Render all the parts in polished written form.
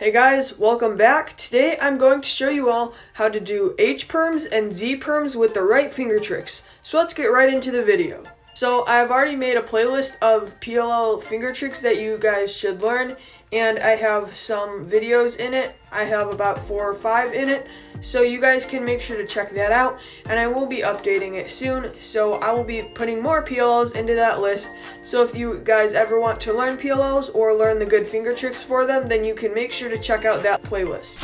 Hey guys, welcome back. Today I'm going to show you all how to do H-Perms and Z-Perms with the right finger tricks. So let's get right into the video. So I've already made a playlist of PLL finger tricks that you guys should learn, and I have some videos in it. I have about 4 or 5 in it, so you guys can make sure to check that out, and I will be updating it soon, so I will be putting more PLLs into that list. So if you guys ever want to learn PLLs or learn the good finger tricks for them, then you can make sure to check out that playlist.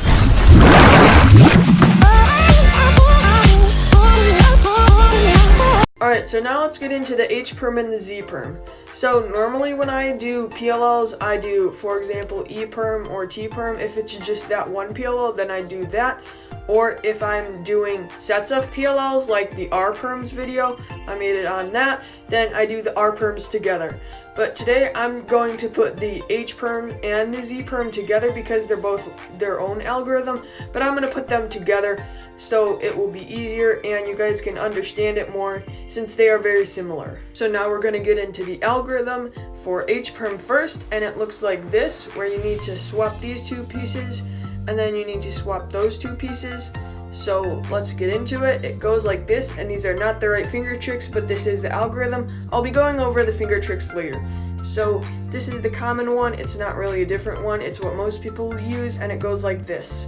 Alright, so now let's get into the H-Perm and the Z-Perm. So normally when I do PLLs, I do, for example, E-Perm or T-Perm. If it's just that one PLL, then I do that. Or if I'm doing sets of PLLs, like the R-Perms video, I made it on that, then I do the R-Perms together. But today I'm going to put the H-Perm and the Z-Perm together because they're both their own algorithm, but I'm going to put them together so it will be easier and you guys can understand it more since they are very similar. So now we're going to get into the algorithm for H-Perm first, and it looks like this, where you need to swap these two pieces and then you need to swap those two pieces. So let's get into it. It goes like this, and these are not the right finger tricks, but this is the algorithm. I'll be going over the finger tricks later. So this is the common one. It's not really a different one. It's what most people use, and it goes like this.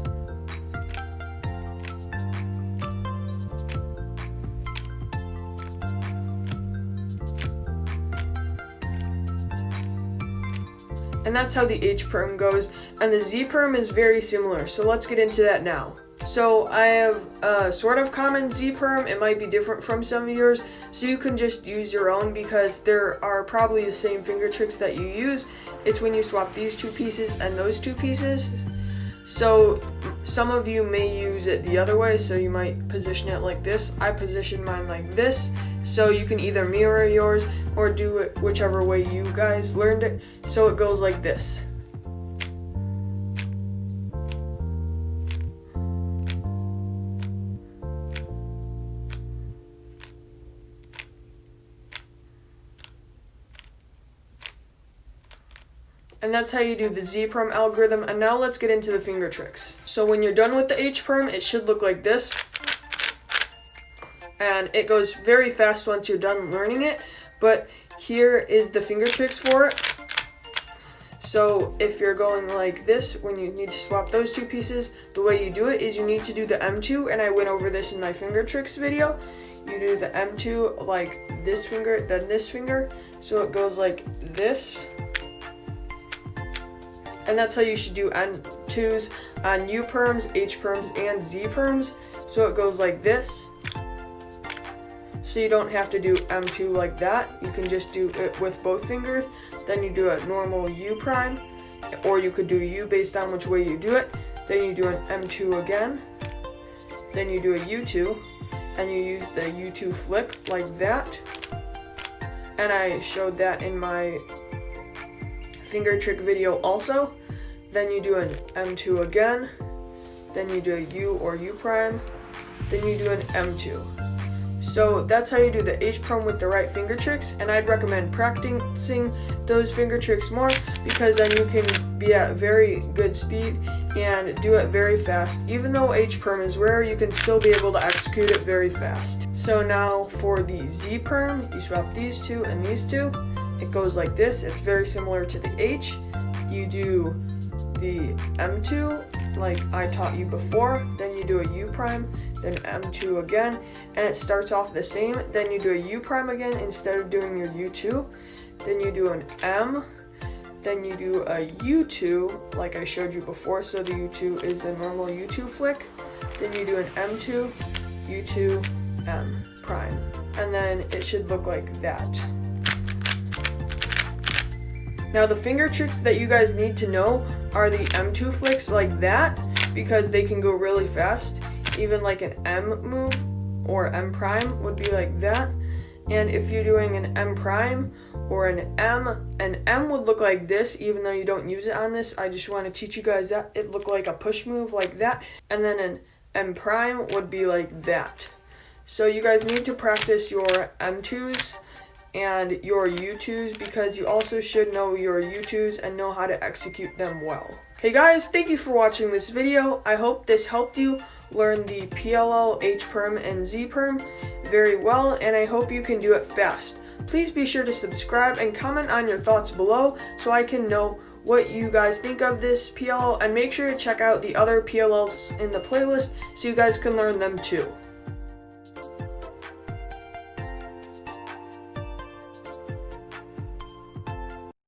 And that's how the H-Perm goes, and the Z-Perm is very similar, so let's get into that now. So I have a sort of common Z-Perm. It might be different from some of yours, so you can just use your own because there are probably the same finger tricks that you use. It's when you swap these two pieces and those two pieces. So some of you may use it the other way, so you might position it like this. I position mine like this, so you can either mirror yours or do it whichever way you guys learned it. So it goes like this. And that's how you do the Z-Perm algorithm. And now let's get into the finger tricks. So when you're done with the H-Perm, it should look like this. And it goes very fast once you're done learning it. But here is the finger tricks for it. So if you're going like this, when you need to swap those two pieces, the way you do it is you need to do the M2. And I went over this in my finger tricks video. You do the M2 like this finger, then this finger. So it goes like this. And that's how you should do M2s on U-Perms, H-Perms, and Z-Perms. So it goes like this. So you don't have to do M2 like that. You can just do it with both fingers. Then you do a normal U-Prime, or you could do U based on which way you do it. Then you do an M2 again. Then you do a U2, and you use the U2 flick like that. And I showed that in my finger trick video also. Then you do an M2 again, then you do a U or U prime, then you do an M2. So that's how you do the H-Perm with the right finger tricks, and I'd recommend practicing those finger tricks more because then you can be at very good speed and do it very fast. Even though H-Perm is rare, you can still be able to execute it very fast. So now for the Z-Perm, you swap these two and these two. It goes like this. It's very similar to the H. You do the M2 like I taught you before, then you do a U prime, then M2 again, and it starts off the same. Then you do a U prime again instead of doing your U2. Then you do an M, then you do a U2 like I showed you before, so the U2 is the normal U2 flick. Then you do an M2, U2, M prime, and then it should look like that. Now the finger tricks that you guys need to know are the M2 flicks like that, because they can go really fast. Even like an M move or M prime would be like that. And if you're doing an M prime or an M would look like this, even though you don't use it on this. I just want to teach you guys that it looked like a push move like that. And then an M prime would be like that. So you guys need to practice your M2s and your U2s, because you also should know your U2s and know how to execute them well. Hey guys, thank you for watching this video. I hope this helped you learn the PLL, H-Perm, and Z-Perm very well, and I hope you can do it fast. Please be sure to subscribe and comment on your thoughts below so I can know what you guys think of this PLL, and make sure to check out the other PLLs in the playlist so you guys can learn them too.